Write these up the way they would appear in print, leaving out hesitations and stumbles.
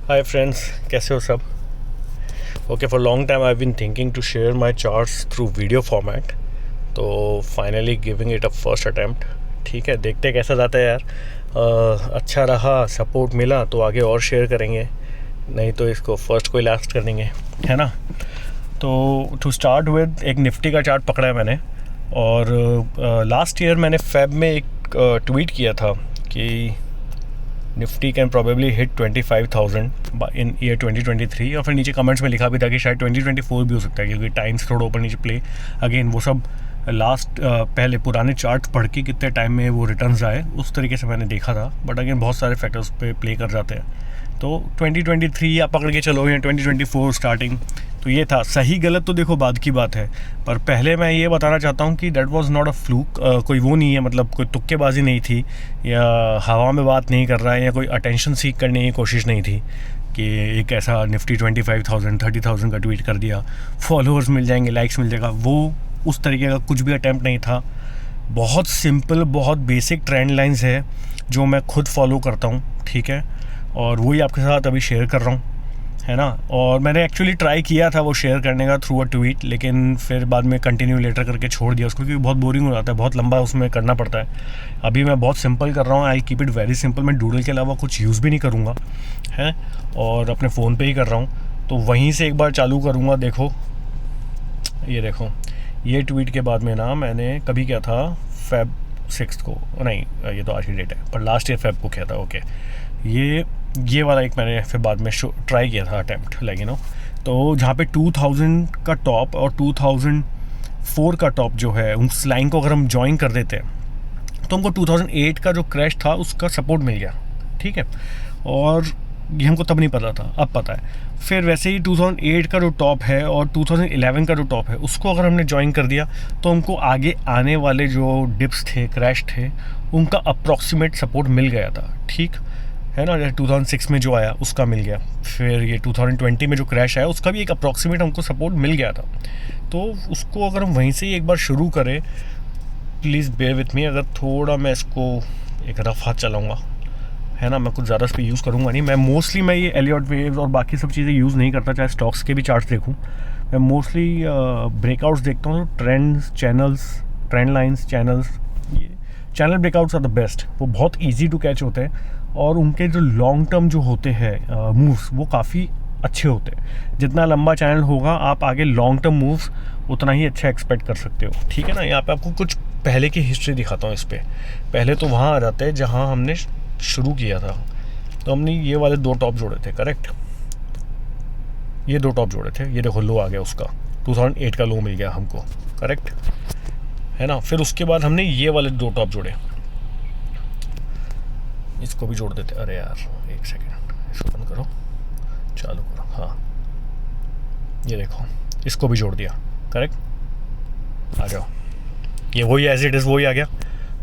Hi friends, कैसे हो सब? Okay, for a long time I've been thinking to share my charts through video format. तो finally giving it a first attempt. ठीक है, देखते कैसा जाता है यार. अच्छा रहा, सपोर्ट मिला तो आगे और शेयर करेंगे, नहीं तो इसको फर्स्ट को ही लास्ट कर देंगे, है ना. तो टू स्टार्ट विद एक निफ्टी का चार्ट पकड़ा है मैंने. और लास्ट ईयर मैंने फेब में एक ट्वीट किया था कि Nifty can probably hit 25,000 in year 2023. और फिर नीचे कमेंट्स में लिखा भी था कि शायद 2024 भी हो सकता है, क्योंकि टाइम्स थोड़ा ऊपर नीचे प्ले अगेन वो सब लास्ट पहले पुराने चार्ट पढ़ के कितने टाइम में वो रिटर्न्स आए उस तरीके से मैंने देखा था. बट अगेन बहुत सारे फैक्टर्स पे प्ले कर जाते हैं. तो 2023 आप पकड़ के चलो या 2024 स्टार्टिंग, तो ये था. सही गलत तो देखो बाद की बात है, पर पहले मैं ये बताना चाहता हूँ कि that was not a fluke. कोई वो नहीं है, मतलब कोई तुक्केबाजी नहीं थी या हवा में बात नहीं कर रहा है या कोई अटेंशन सीख करने की कोशिश नहीं थी कि एक ऐसा निफ्टी 25,000 30,000 का ट्वीट कर दिया, फॉलोअर्स मिल जाएंगे, लाइक्स मिल जाएगा. वो उस तरीके का कुछ भी अटैम्प्ट नहीं था. बहुत सिंपल, बहुत बेसिक ट्रेंड लाइंस है जो मैं खुद फॉलो करता हूँ, ठीक है, और वही आपके साथ अभी शेयर कर रहा हूँ, है ना. और मैंने एक्चुअली ट्राई किया था वो शेयर करने का थ्रू अ ट्वीट, लेकिन फिर बाद में कंटिन्यू लेटर करके छोड़ दिया उसको, क्योंकि बहुत बोरिंग हो जाता है, बहुत लंबा उसमें करना पड़ता है. अभी मैं बहुत सिंपल कर रहा हूँ, I keep it very simple. मैं डूडल के अलावा कुछ यूज़ भी नहीं करूँगा, है, और अपने फ़ोन पे ही कर रहा हूँ. तो वहीं से एक बार चालू करूँगा. देखो, ये देखो, ये ट्वीट के बाद में ना मैंने कभी क्या था, फेब 6 को, नहीं ये तो आज की डेट है, पर लास्ट ईयर फेब को किया था. ओके, ये वाला एक मैंने फिर बाद में ट्राई किया था अटैम्प्ट, लाइक यू नो. तो जहाँ पे 2000 का टॉप और 2004 का टॉप जो है, उस लाइन को अगर हम ज्वाइन कर देते हैं तो हमको 2008 का जो क्रैश था उसका सपोर्ट मिल गया, ठीक है. और ये हमको तब नहीं पता था, अब पता है. फिर वैसे ही 2008 का जो टॉप है और 2011 का जो टॉप है, उसको अगर हमने ज्वाइन कर दिया तो हमको आगे आने वाले जो डिप्स थे, क्रैश थे, उनका अप्रॉक्सीमेट सपोर्ट मिल गया था, ठीक है ना. जैसे 2006 में जो आया उसका मिल गया, फिर ये 2020 में जो क्रैश आया उसका भी एक अप्रॉक्सीमेट हमको सपोर्ट मिल गया था. तो उसको अगर हम वहीं से ही एक बार शुरू करें, प्लीज़ बेयर विथ मी. अगर थोड़ा मैं इसको एक रफ हाथ चलाऊँगा, है ना, मैं कुछ ज़्यादा इस पर यूज़ करूँगा नहीं. मैं मोस्टली ये एलियट वेव्स और बाकी सब चीज़ें यूज़ नहीं करता, चाहे स्टॉक्स के भी चार्ट्स देखूँ. मैं मोस्टली ब्रेकआउट्स देखता हूँ. Trends, channels, trend lines, channels, ये channel breakouts are the best. वो बहुत ईजी टू कैच होते हैं और उनके जो लॉन्ग टर्म जो होते हैं मूव्स, वो काफ़ी अच्छे होते हैं. जितना लंबा चैनल होगा आप आगे लॉन्ग टर्म मूव्स उतना ही अच्छा एक्सपेक्ट कर सकते हो, ठीक है ना. यहाँ पे आपको कुछ पहले की हिस्ट्री दिखाता हूँ. इस पर पहले तो वहाँ आ जाते हैं जहाँ हमने शुरू किया था. तो हमने ये वाले 2 टॉप जोड़े थे, करेक्ट. ये 2 टॉप जोड़े थे. ये देखो लो आ गया उसका, 2008 का लो मिल गया हमको, करेक्ट, है ना. फिर उसके बाद हमने ये वाले 2 टॉप जोड़े, इसको भी जोड़ देते. अरे यार एक सेकेंड, इसको बंद करो, चालू करो. हाँ, ये देखो, इसको भी जोड़ दिया, करेक्ट. आ जाओ, ये वही एज इट इज़ वही आ गया.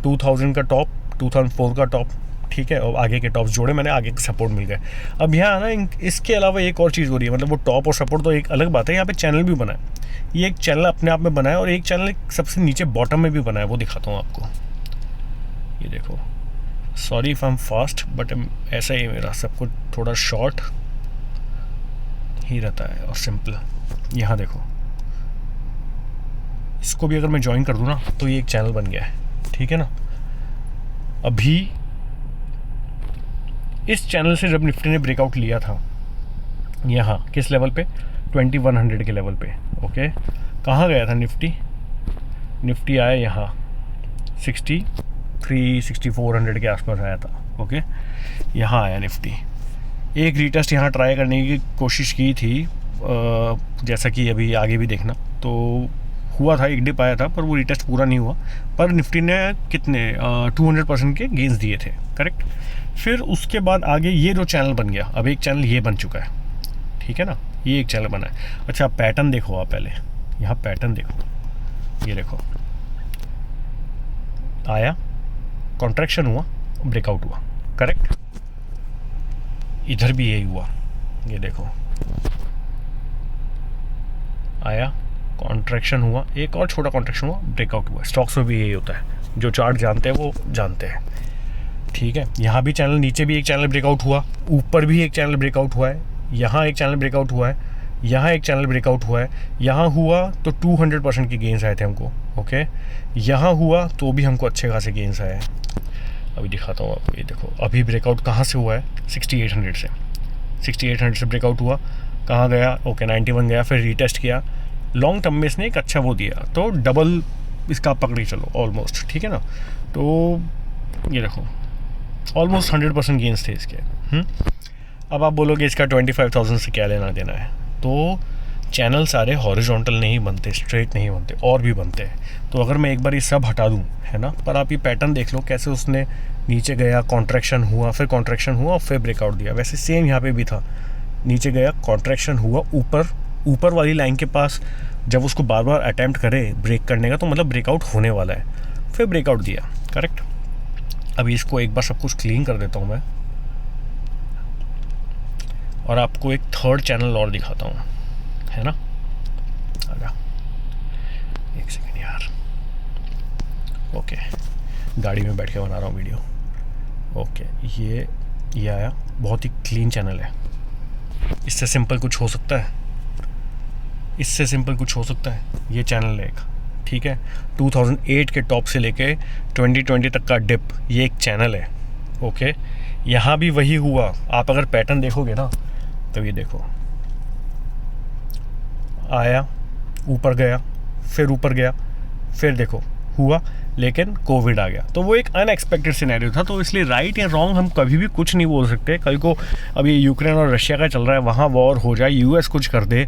2000 का टॉप, 2004 का टॉप, ठीक है, और आगे के टॉप्स जोड़े मैंने, आगे के सपोर्ट मिल गए. अब यहाँ ना इसके अलावा एक और चीज़ हो रही है, मतलब वो टॉप और सपोर्ट तो एक अलग बात है, यहाँ पे चैनल भी बना है. ये एक चैनल अपने आप में बना है और एक चैनल सबसे नीचे बॉटम में भी बना है, वो दिखाता हूँ आपको. ये देखो, sorry if I am fast, but ऐसा ही मेरा सब कुछ थोड़ा शॉर्ट ही रहता है और सिंपल. यहाँ देखो, इसको भी अगर मैं ज्वाइन कर दूँ ना तो ये एक चैनल बन गया है, ठीक है ना. अभी इस चैनल से जब निफ्टी ने ब्रेकआउट लिया था, यहाँ किस लेवल पे, 2100 के लेवल पे. ओके, कहाँ गया था निफ्टी आया यहाँ 63-6400 के आसपास आया था. ओके, यहाँ आया निफ्टी. एक रीटेस्ट यहाँ ट्राई करने की कोशिश की थी, जैसा कि अभी आगे भी देखना. तो हुआ था, एक डिप आया था, पर वो रीटेस्ट पूरा नहीं हुआ. पर निफ्टी ने कितने 200% के गेंस दिए थे, करेक्ट. फिर उसके बाद आगे ये जो चैनल बन गया, अब एक चैनल ये बन चुका है, ठीक है ना. ये एक चैनल बना है. अच्छा, पैटर्न देखो आप पहले, यहाँ पैटर्न देखो, ये देखो, आया, कॉन्ट्रैक्शन हुआ, ब्रेकआउट हुआ, करेक्ट. इधर भी यही हुआ, ये देखो, आया, कॉन्ट्रैक्शन हुआ, एक और छोटा कॉन्ट्रैक्शन हुआ, ब्रेकआउट हुआ. स्टॉक्स में भी यही होता है, जो चार्ट जानते हैं वो जानते हैं. ठीक है, यहाँ भी चैनल, नीचे भी एक चैनल ब्रेकआउट हुआ, ऊपर भी एक चैनल ब्रेकआउट हुआ है, यहाँ एक चैनल ब्रेकआउट हुआ है, यहाँ एक चैनल ब्रेकआउट हुआ है, यहाँ हुआ तो 200% की गेंस आए थे हमको। ओके, यहाँ हुआ तो भी हमको अच्छे खासे गेंस आए हैं। अभी दिखाता हूँ आपको, ये देखो अभी ब्रेकआउट कहाँ से हुआ है, 6800 से, 6800 से ब्रेकआउट हुआ, कहाँ गया, ओके 91 गया, फिर रीटेस्ट किया, लॉन्ग टर्म में इसने एक अच्छा वो दिया, तो डबल इसका पकड़ी चलो ऑलमोस्ट, ठीक है ना। तो ये देखो ऑलमोस्ट 100% गेंस थे इसके। अब आप बोलोगे इसका 25,000 से क्या लेना देना है, तो चैनल सारे हॉरिजॉन्टल नहीं बनते, स्ट्रेट नहीं बनते, और भी बनते हैं। तो अगर मैं एक बार ये सब हटा दूँ, है ना, पर आप ये पैटर्न देख लो कैसे उसने नीचे गया, कॉन्ट्रैक्शन हुआ, फिर कॉन्ट्रैक्शन हुआ और फिर ब्रेकआउट दिया। वैसे सेम यहाँ पे भी था, नीचे गया, कॉन्ट्रैक्शन हुआ, ऊपर वाली लाइन के पास जब उसको बार बार अटैम्प्ट करे ब्रेक करने का, तो मतलब ब्रेकआउट होने वाला है, फिर ब्रेकआउट दिया, करेक्ट। अभी इसको एक बार सब कुछ क्लीन कर देता हूँ मैं, और आपको एक थर्ड चैनल और दिखाता हूँ, है ना। आजा एक सेकेंड यार, ओके, गाड़ी में बैठ के बना रहा हूँ वीडियो। ओके, ये आया, बहुत ही क्लीन चैनल है। इससे सिंपल कुछ हो सकता है, इससे सिंपल कुछ हो सकता है। ये चैनल है एक, ठीक है, 2008 के टॉप से लेके 2020 तक का डिप, ये एक चैनल है। ओके, यहाँ भी वही हुआ। आप अगर पैटर्न देखोगे ना, तो ये देखो आया, ऊपर गया, फिर ऊपर गया, फिर देखो हुआ, लेकिन कोविड आ गया। तो वो एक अनएक्सपेक्टेड सिनेरियो था, तो इसलिए राइट या रॉन्ग हम कभी भी कुछ नहीं बोल सकते। कल को अभी यूक्रेन और रशिया का चल रहा है, वहाँ वॉर हो जाए, यूएस कुछ कर दे,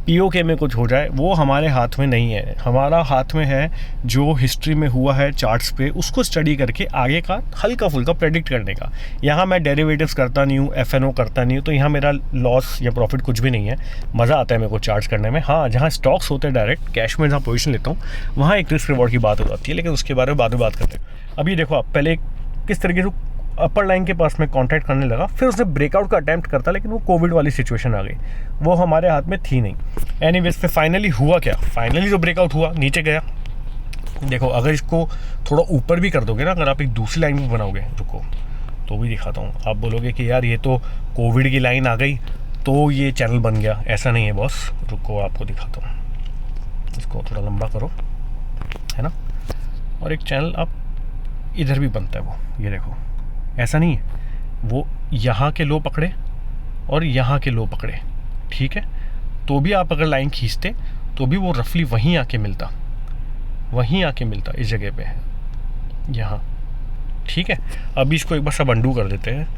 पीओके में कुछ हो जाए, वो हमारे हाथ में नहीं है। हमारा हाथ में है जो हिस्ट्री में हुआ है चार्ट्स पे, उसको स्टडी करके आगे का हल्का फुल्का प्रेडिक्ट करने का। यहाँ मैं डेरिवेटिव्स करता नहीं हूँ, एफएनओ करता नहीं हूँ, तो यहाँ मेरा लॉस या प्रॉफिट कुछ भी नहीं है। मज़ा आता है मेरे को चार्ट्स करने में। हाँ, जहाँ स्टॉक्स होते हैं डायरेक्ट कैश में जहाँ पोजीशन लेता हूँ, वहाँ एक रिस्क रिवॉर्ड की बात हो जाती है, लेकिन उसके बारे में बाद में बात करते हैं। अभी देखो आप, पहले किस तरीके से अपर लाइन के पास में कॉन्टैक्ट करने लगा, फिर उसने ब्रेकआउट का अटैम्प्ट करता, लेकिन वो कोविड वाली सिचुएशन आ गई, वो हमारे हाथ में थी नहीं। एनीवेज, फिर फाइनली हुआ क्या, फाइनली जो ब्रेकआउट हुआ, नीचे गया। देखो अगर इसको थोड़ा ऊपर भी कर दोगे ना, अगर आप एक दूसरी लाइन भी बनाओगे, रुको तो भी दिखाता हूँ। आप बोलोगे कि यार ये तो कोविड की लाइन आ गई तो ये चैनल बन गया, ऐसा नहीं है बॉस। रुको आपको दिखाता हूँ, इसको थोड़ा लंबा करो, है ना, और एक चैनल आप इधर भी बनता है वो, ये देखो ऐसा नहीं है, वो यहाँ के लो पकड़े और यहाँ के लो पकड़े, ठीक है, तो भी आप अगर लाइन खींचते तो भी वो रफली वहीं आके मिलता, वहीं आके मिलता, इस जगह पे है यहाँ, ठीक है। अभी इसको एक बार सब अंडू कर देते हैं,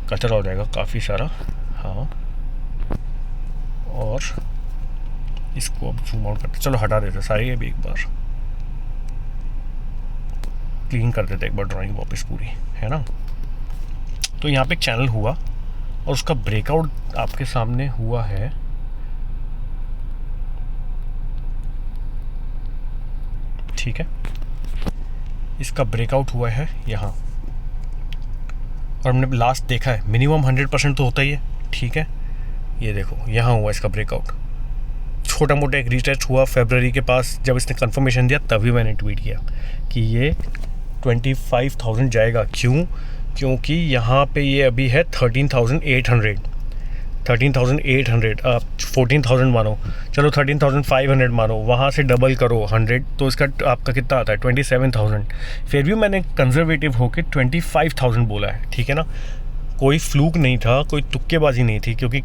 कचरा हो जाएगा काफ़ी सारा। हाँ, और इसको अब जूम आउट करते, चलो हटा देते सारी, अभी एक बार क्लीन कर देते एक बार ड्राइंग वापस पूरी, है ना। तो यहाँ पे एक चैनल हुआ और उसका ब्रेकआउट आपके सामने हुआ है, ठीक है, इसका ब्रेकआउट हुआ है यहाँ, और हमने लास्ट देखा है मिनिमम 100% तो होता ही है, ठीक है। ये देखो यहाँ हुआ इसका ब्रेकआउट, छोटा मोटा एक रीटेस्ट हुआ फरवरी के पास, जब इसने कंफर्मेशन दिया तभी मैंने ट्वीट किया कि ये 25,000 जाएगा। क्यों? क्योंकि यहाँ पे ये अभी है 13,800, आप 14,000 मानो, चलो 13,500 मानो, वहाँ से डबल करो 100, तो इसका आपका कितना आता है 27,000। फिर भी मैंने कंजर्वेटिव होके 25,000 बोला है, ठीक है ना। कोई फ्लूक नहीं था, कोई तुक्केबाजी नहीं थी, क्योंकि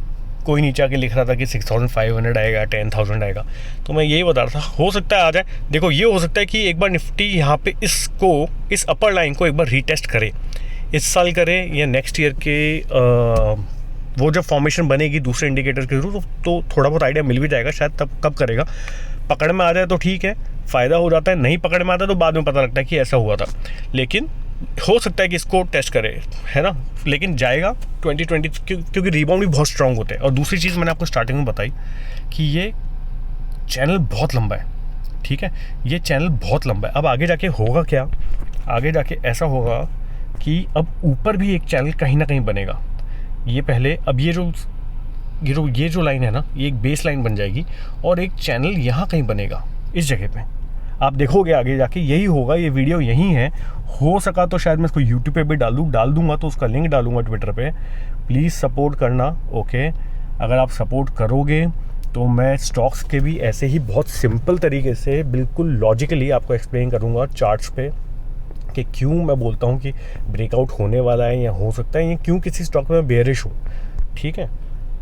कोई नीचे आके लिख रहा था कि 6,500 आएगा, 10,000 आएगा, तो मैं यही बता रहा था हो सकता है आ जाए। देखो ये हो सकता है कि एक बार निफ्टी यहाँ पे इसको, इस अपर लाइन को एक बार रीटेस्ट करे, इस साल करे या नेक्स्ट ईयर के वो जब फॉर्मेशन बनेगी दूसरे इंडिकेटर के थ्रू, तो थोड़ा बहुत आइडिया मिल भी जाएगा शायद। तब कब करेगा, पकड़ में आ जाए तो ठीक है, फ़ायदा हो जाता है, नहीं पकड़ में आता तो बाद में पता लगता है कि ऐसा हुआ था। लेकिन हो सकता है कि इसको टेस्ट करे, है ना, लेकिन जाएगा 2020, क्योंकि रिबाउंड भी बहुत स्ट्रांग होते हैं। और दूसरी चीज़ मैंने आपको स्टार्टिंग में बताई कि ये चैनल बहुत लंबा है, ठीक है, ये चैनल बहुत लंबा है। अब आगे जाके होगा क्या, आगे जाके ऐसा होगा कि अब ऊपर भी एक चैनल कहीं ना कहीं बनेगा। ये पहले, अब ये जो लाइन है ना, ये एक बेस लाइन बन जाएगी और एक चैनल यहाँ कहीं बनेगा इस जगह पे। आप देखोगे आगे जाके यही होगा, ये वीडियो यही है। हो सका तो शायद मैं इसको यूट्यूब पे भी डाल दूंगा, तो उसका लिंक डालूंगा ट्विटर पे। प्लीज़ सपोर्ट करना, ओके। अगर आप सपोर्ट करोगे तो मैं स्टॉक्स के भी ऐसे ही बहुत सिंपल तरीके से बिल्कुल लॉजिकली आपको एक्सप्लेन करूँगा चार्ट्स पे कि क्यों मैं बोलता हूँ कि ब्रेकआउट होने वाला है या हो सकता है, या क्यों किसी स्टॉक में बेयरिश हूँ, ठीक है।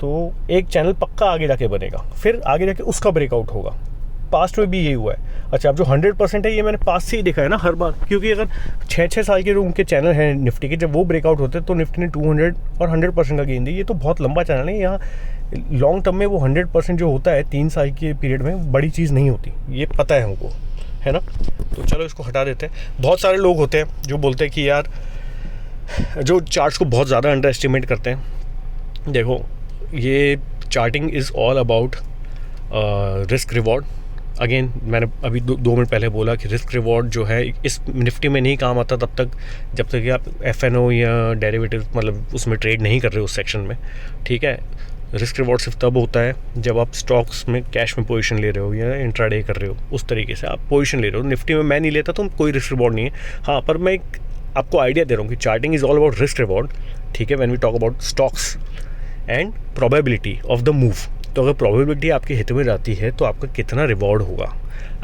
तो एक चैनल पक्का आगे जाके बनेगा, फिर आगे जाके उसका ब्रेकआउट होगा। पास्ट में भी यही हुआ है। अच्छा, अब जो 100% है ये मैंने पास्ट से ही देखा है ना हर बार, क्योंकि अगर 6 साल के जो उनके चैनल हैं निफ्टी के, जब वो ब्रेकआउट होते हैं तो निफ्टी ने 200 और 100% का गेन दिया। ये तो बहुत लंबा चैनल है, यहाँ लॉन्ग टर्म में वो 100% जो होता है 3 साल के पीरियड में बड़ी चीज़ नहीं होती, ये पता है हमको, है ना। तो चलो इसको हटा देते हैं। बहुत सारे लोग होते हैं जो बोलते हैं कि यार जो चार्ट्स को बहुत ज़्यादा अंडर एस्टिमेट करते हैं। देखो, ये charting is all about risk reward. Again मैंने अभी 2 मिनट पहले बोला कि रिस्क रिवॉर्ड जो है इस निफ्टी में नहीं काम आता तब तक जब तक कि आप FNO या डेरिवेटिव मतलब उसमें ट्रेड नहीं कर रहे हो उस सेक्शन में, ठीक है। रिस्क रिवॉर्ड सिर्फ तब होता है जब आप स्टॉक्स में कैश में पोजीशन ले रहे हो या इंट्राडे कर रहे हो, उस तरीके से आप पोजीशन ले रहे हो। निफ्टी में मैं नहीं लेता तो कोई रिस्क रिवॉर्ड नहीं है। हाँ, पर मैं एक आपको आइडिया दे रहा हूँ कि charting is all about risk reward, ठीक है। When we talk about stocks and probability of the move, तो अगर प्रोबेबिलिटी आपके हित में जाती है तो आपका कितना रिवॉर्ड होगा,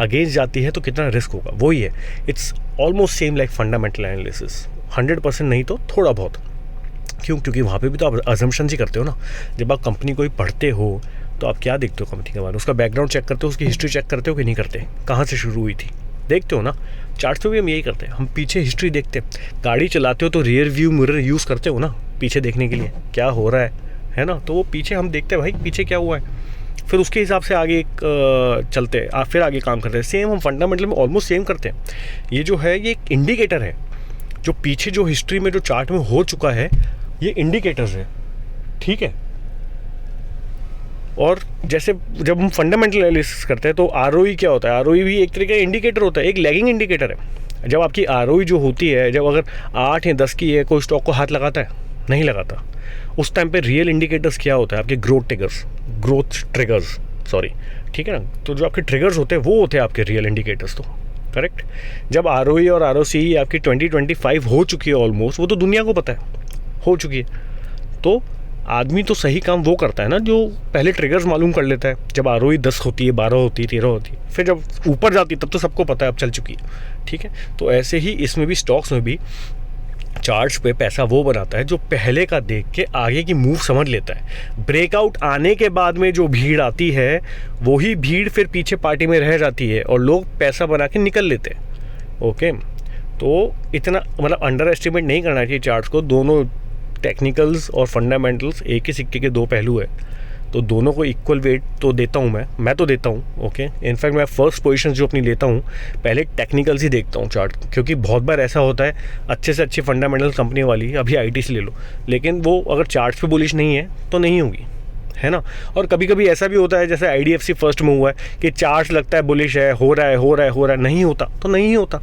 अगेंस्ट जाती है तो कितना रिस्क होगा, वही है। It's almost same like fundamental analysis, 100% नहीं तो थोड़ा बहुत। क्यों? क्योंकि वहाँ पे भी तो आप अजम्पशन ही करते हो ना। जब आप कंपनी कोई पढ़ते हो तो आप क्या देखते हो कंपनी के बारे में, उसका बैकग्राउंड चेक करते हो, उसकी हिस्ट्री चेक करते हो कि नहीं करते, कहाँ से शुरू हुई थी, देखते हो ना। चार्ट्स में भी हम यही करते हैं, हम पीछे हिस्ट्री देखते हैं। गाड़ी चलाते हो तो रियर व्यू मिरर यूज़ करते हो ना पीछे देखने के लिए क्या हो रहा है ना। तो वो पीछे हम देखते हैं भाई पीछे क्या हुआ है, फिर उसके हिसाब से आगे चलते हैं, फिर आगे काम करते हैं। सेम हम फंडामेंटल में ऑलमोस्ट सेम करते हैं। ये जो है ये एक इंडिकेटर है, जो पीछे जो हिस्ट्री में जो चार्ट में हो चुका है ये इंडिकेटर्स है, ठीक है। और जैसे जब हम फंडामेंटल एनालिसिस करते हैं तो ROE क्या होता है, ROE भी एक तरीके का इंडिकेटर होता है, एक लैगिंग इंडिकेटर है। जब आपकी ROE जो होती है, जब अगर 8 या 10 की है, कोई स्टॉक को हाथ लगाता है, नहीं लगाता। उस टाइम पे रियल इंडिकेटर्स क्या होता है, आपके ग्रोथ ट्रिगर्स, सॉरी, ठीक है ना। तो जो आपके ट्रिगर्स होते हैं वो होते हैं आपके रियल इंडिकेटर्स, तो करेक्ट। जब ROE और ROCE आपकी 20-25 हो चुकी है ऑलमोस्ट, वो तो दुनिया को पता है हो चुकी है। तो आदमी तो सही काम वो करता है ना जो पहले ट्रिगर्स मालूम कर लेता है। जब ROE 10 होती है, 12 होती है, 13 होती है, फिर जब ऊपर जाती है तब तो सबको पता है अब चल चुकी है, ठीक है। तो ऐसे ही इसमें भी स्टॉक्स में भी चार्ट्स पे पैसा वो बनाता है जो पहले का देख के आगे की मूव समझ लेता है। ब्रेकआउट आने के बाद में जो भीड़ आती है वही भीड़ फिर पीछे पार्टी में रह जाती है और लोग पैसा बना के निकल लेते हैं, ओके। तो इतना मतलब अंडर एस्टिमेट नहीं करना चाहिए चार्ट्स को। दोनों टेक्निकल्स और फंडामेंटल्स एक ही सिक्के के 2 पहलू है, तो दोनों को इक्वल वेट तो देता हूँ मैं तो देता हूँ, ओके। इनफैक्ट मैं फर्स्ट पोजीशन जो अपनी लेता हूँ पहले टेक्निकल्स ही देखता हूँ चार्ट, क्योंकि बहुत बार ऐसा होता है अच्छे से अच्छी फंडामेंटल कंपनी वाली, अभी ITC ले लो, लेकिन वो अगर चार्ट्स पे बुलिश नहीं है तो नहीं होगी, है ना। और कभी कभी ऐसा भी होता है जैसे IDFC फर्स्ट में हुआ है कि चार्ट लगता है बुलिश है, हो रहा है, नहीं होता तो नहीं होता।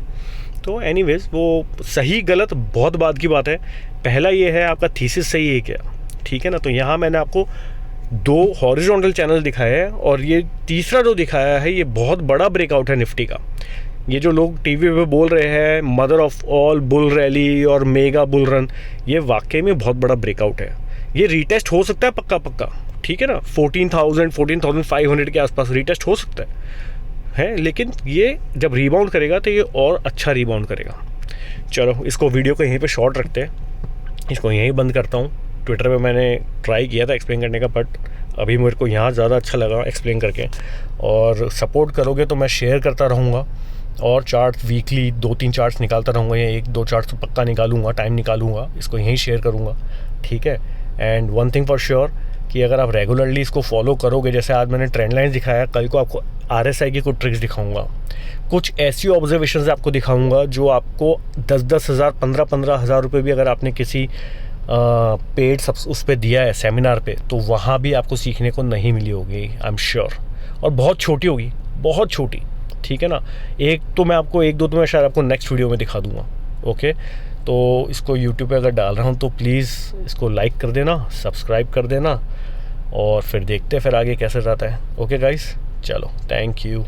तो एनीवेज वो सही गलत बहुत बात की बात है। पहला ये है आपका थीसिस सही है क्या, ठीक है ना। तो यहाँ मैंने आपको 2 हॉरिजॉन्टल चैनल दिखाए हैं और ये तीसरा जो दिखाया है ये बहुत बड़ा ब्रेकआउट है निफ्टी का। ये जो लोग टीवी पे बोल रहे हैं mother of all bull rally और मेगा बुल रन, ये वाकई में बहुत बड़ा ब्रेकआउट है। ये रीटेस्ट हो सकता है पक्का, ठीक है ना। 14,500 के आसपास रीटेस्ट हो सकता है, लेकिन ये जब रिबाउंड करेगा तो ये और अच्छा रिबाउंड करेगा। चलो इसको वीडियो को यहीं पे शॉर्ट रखते हैं, इसको यहीं बंद करता हूँ। ट्विटर पे मैंने ट्राई किया था एक्सप्लेन करने का, बट अभी मेरे को यहाँ ज़्यादा अच्छा लगा एक्सप्लेन करके। और सपोर्ट करोगे तो मैं शेयर करता रहूँगा और चार्ट्स वीकली 2-3 चार्ट्स निकालता रहूँगा, या 1-2 चार्ट्स तो पक्का निकालूंगा, टाइम निकालूंगा, इसको यहीं शेयर करूँगा, ठीक है। And one thing for sure कि अगर आप रेगुलरली इसको फॉलो करोगे, जैसे आज मैंने ट्रेंड लाइन दिखाया, कल को आपको RSI की कुछ ट्रिक्स दिखाऊंगा, कुछ ऐसी ऑब्जर्वेशंस आपको दिखाऊंगा जो आपको 10-10 हज़ार 15-15 हज़ार रुपये भी अगर आपने किसी पेड सब उस पर दिया है सेमिनार पे, तो वहाँ भी आपको सीखने को नहीं मिली होगी, आई एम श्योर। और बहुत छोटी होगी, बहुत छोटी, ठीक है ना। एक तो मैं आपको 1-2 तो मैं शायद आपको नेक्स्ट वीडियो में दिखा दूँगा, ओके। तो इसको यूट्यूब पे अगर डाल रहा हूँ तो प्लीज़ इसको लाइक कर देना, सब्सक्राइब कर देना, और फिर देखते हैं फिर आगे कैसे जाता है। ओके गाइस, चलो, थैंक यू।